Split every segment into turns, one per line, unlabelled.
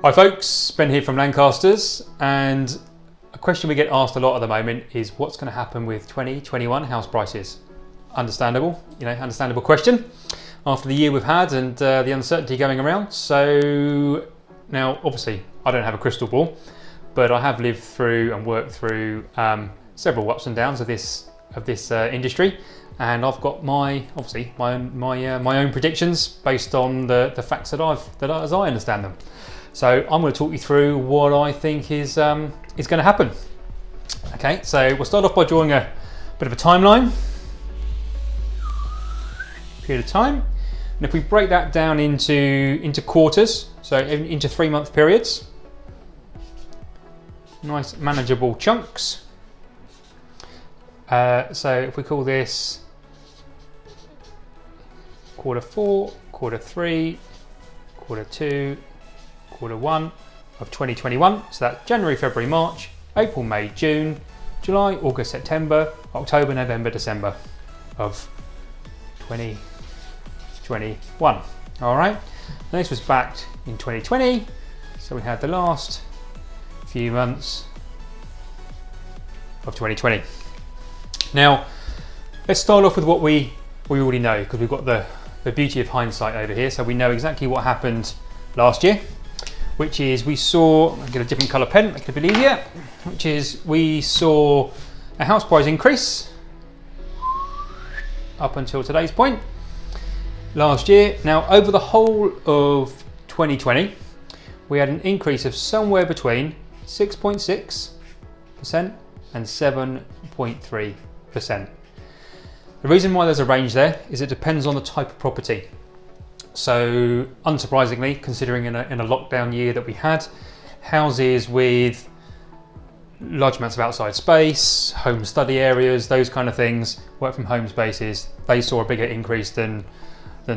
Hi folks, Ben here from Lancasters, and a question we get asked a lot at the moment is what's going to happen with 2021 house prices? Understandable, understandable question after the year we've had and the uncertainty going around. So now, obviously, I don't have a crystal ball, but I have lived through and worked through several ups and downs of this industry, and I've got my own predictions based on the facts that as I understand them. So I'm going to talk you through what I think is going to happen. Okay, so we'll start off by drawing a bit of a timeline, period of time, and if we break that down into quarters, so into 3-month periods, nice manageable chunks. So if we call this quarter 4, quarter 3, quarter 2, quarter 1 of 2021, so that's January, February, March, April, May, June, July, August, September, October, November, December of 2021. All right, now this was backed in 2020, so we had the last few months of 2020. Now let's start off with what we already know, because we've got the beauty of hindsight over here, so we know exactly what happened last year, which is we saw, I'll get a different colour pen, make it a bit easier, which is we saw a house price increase up until today's point last year. Now over the whole of 2020, we had an increase of somewhere between 6.6% and 7.3%. The reason why there's a range there is it depends on the type of property. So unsurprisingly, considering in a lockdown year that we had, houses with large amounts of outside space, home study areas, those kind of things, work from home spaces, they saw a bigger increase than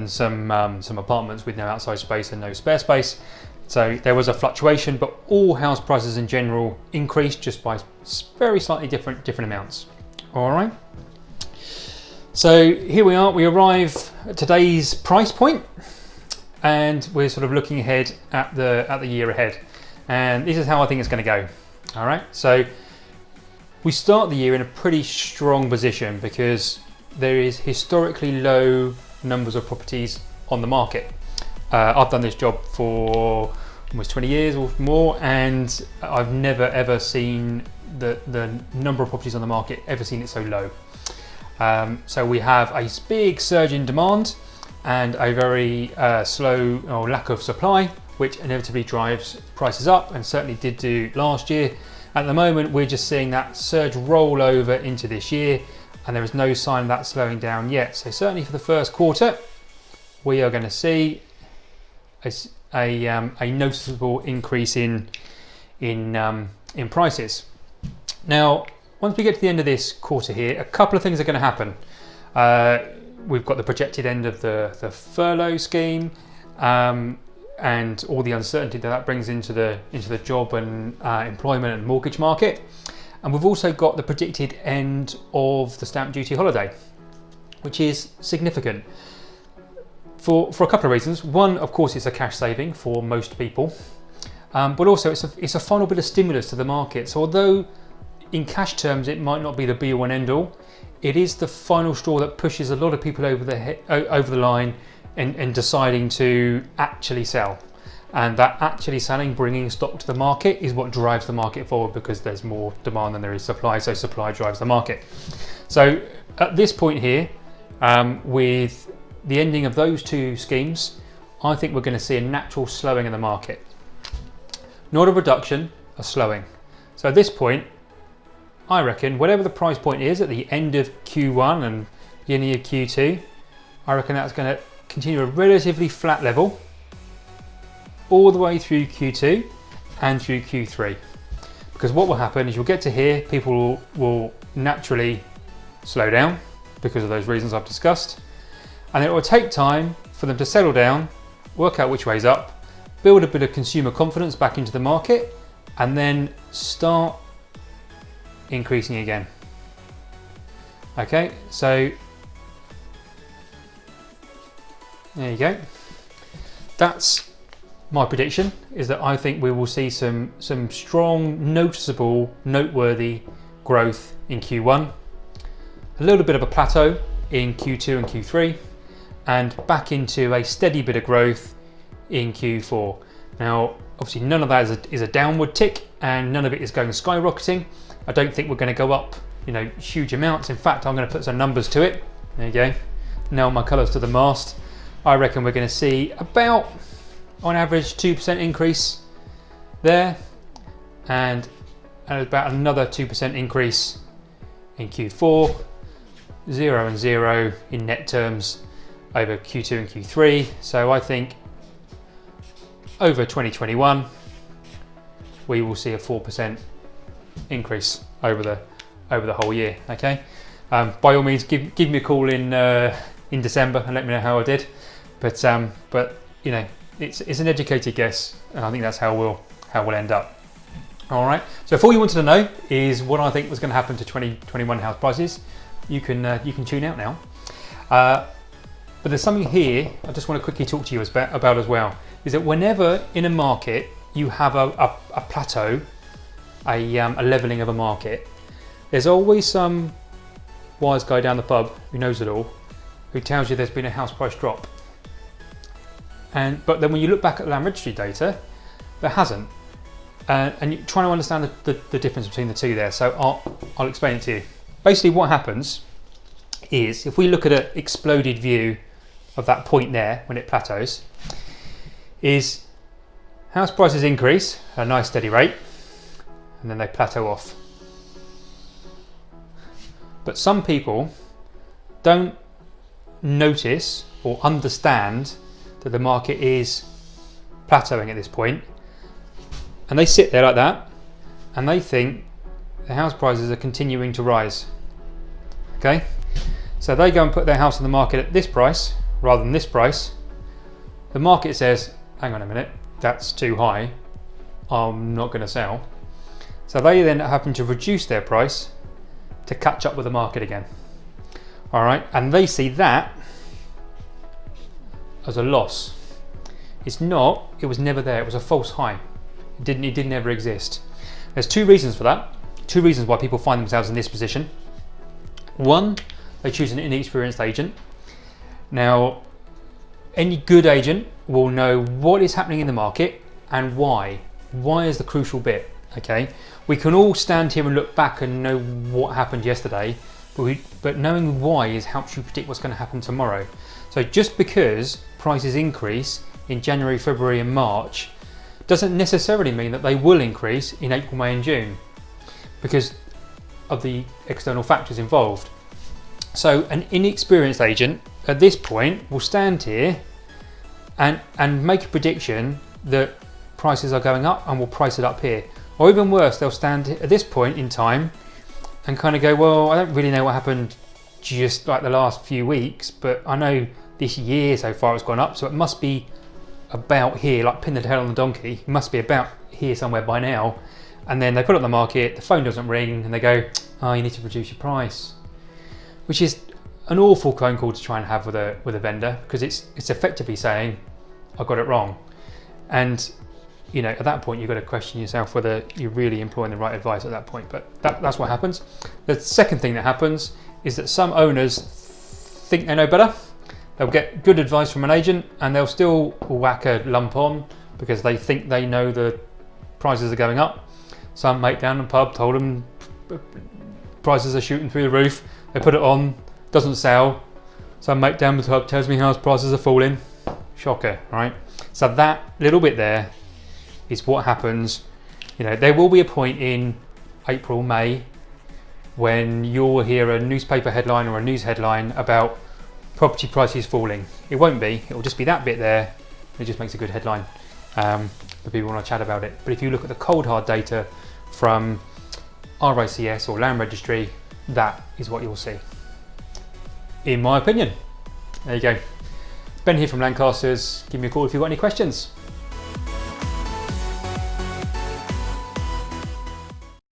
some apartments with no outside space and no spare space. So there was a fluctuation, but all house prices in general increased just by very slightly different amounts. All right. So here we are, we arrive at today's price point, and we're sort of looking ahead at the year ahead. And this is how I think it's going to go. All right, so we start the year in a pretty strong position because there is historically low numbers of properties on the market. I've done this job for almost 20 years or more, and I've never ever seen the number of properties on the market, ever seen it so low. So we have a big surge in demand and a very slow or lack of supply, which inevitably drives prices up, and certainly did do last year. At the moment, we're just seeing that surge roll over into this year, and there is no sign of that slowing down yet. So certainly for the first quarter, we are going to see a noticeable increase in prices. Now, once we get to the end of this quarter here, a couple of things are going to happen. We've got the projected end of the furlough scheme, and all the uncertainty that brings into the job and employment and mortgage market. And we've also got the predicted end of the stamp duty holiday, which is significant for a couple of reasons. One, of course, it's a cash saving for most people, but also it's a final bit of stimulus to the market. So although in cash terms it might not be the be all and end all, it is the final straw that pushes a lot of people over the line and deciding to actually sell. And that actually selling, bringing stock to the market, is what drives the market forward, because there's more demand than there is supply, so supply drives the market. So at this point here, with the ending of those two schemes, I think we're going to see a natural slowing in the market. Not a reduction, a slowing. So at this point, I reckon whatever the price point is at the end of Q1 and beginning of Q2, I reckon that's going to continue a relatively flat level all the way through Q2 and through Q3. Because what will happen is you'll get to here, people will naturally slow down because of those reasons I've discussed, and it will take time for them to settle down, work out which way's up, build a bit of consumer confidence back into the market, and then start increasing again. Okay, so there you go. That's my prediction is that I think we will see some strong, noticeable, noteworthy growth in Q1, a little bit of a plateau in Q2 and Q3, and back into a steady bit of growth in Q4. Now, obviously none of that is a downward tick, and none of it is going skyrocketing. I don't think we're going to go up, huge amounts. In fact, I'm going to put some numbers to it. There you go. Nail my colours to the mast. I reckon we're going to see about, on average, 2% increase there, and about another 2% increase in Q4, 0 and 0 in net terms over Q2 and Q3. So I think over 2021 we will see a 4% increase over the whole year. Okay, by all means give me a call in December and let me know how I did, but it's an educated guess, and I think that's how we'll end up. All right, so if all you wanted to know is what I think was going to happen to 2021 house prices, you can tune out now. But there's something here I just want to quickly talk to you about as well, is that whenever in a market you have a plateau, a leveling of a market, there's always some wise guy down the pub who knows it all, who tells you there's been a house price drop. But then when you look back at land registry data, there hasn't. And you're trying to understand the difference between the two there. So I'll explain it to you. Basically what happens is, if we look at an exploded view of that point there when it plateaus, is house prices increase at a nice steady rate and then they plateau off. But some people don't notice or understand that the market is plateauing at this point, and they sit there like that and they think the house prices are continuing to rise. Okay, so they go and put their house on the market at this price rather than this price. The market says, hang on a minute, that's too high, I'm not going to sell. So they then happen to reduce their price to catch up with the market again. All right, and they see that as a loss. It's not, it was never there, it was a false high. It didn't ever exist. There's two reasons for that. Two reasons why people find themselves in this position. One, they choose an inexperienced agent. Now, any good agent will know what is happening in the market and why. Why is the crucial bit, okay? We can all stand here and look back and know what happened yesterday, but knowing why helps you predict what's going to happen tomorrow. So just because prices increase in January, February and March doesn't necessarily mean that they will increase in April, May and June, because of the external factors involved. So an inexperienced agent at this point will stand here and make a prediction that prices are going up and will price it up here. Or even worse, they'll stand at this point in time and kind of go, well, I don't really know what happened just like the last few weeks, but I know this year so far it's gone up, so it must be about here, like pin the tail on the donkey, it must be about here somewhere by now. And then they put it on the market, the phone doesn't ring, and they go, oh, you need to reduce your price, which is an awful phone call to try and have with a vendor, because it's effectively saying, I got it wrong. And at that point you've got to question yourself whether you're really employing the right advice at that point. But that's what happens. The second thing that happens is that some owners think they know better. They'll get good advice from an agent and they'll still whack a lump on because they think they know the prices are going up. Some mate down the pub told them prices are shooting through the roof. They put it on, doesn't sell. Some mate down the pub tells me house prices are falling. Shocker, right? So that little bit there is what happens. There will be a point in April, May when you'll hear a newspaper headline or a news headline about property prices falling. It won't be, it will just be that bit there. It just makes a good headline for people want to chat about it. But if you look at the cold hard data from RICS or Land Registry, that is what you'll see, in my opinion. There you go. Ben here from Lancasters. Give me a call if you've got any questions.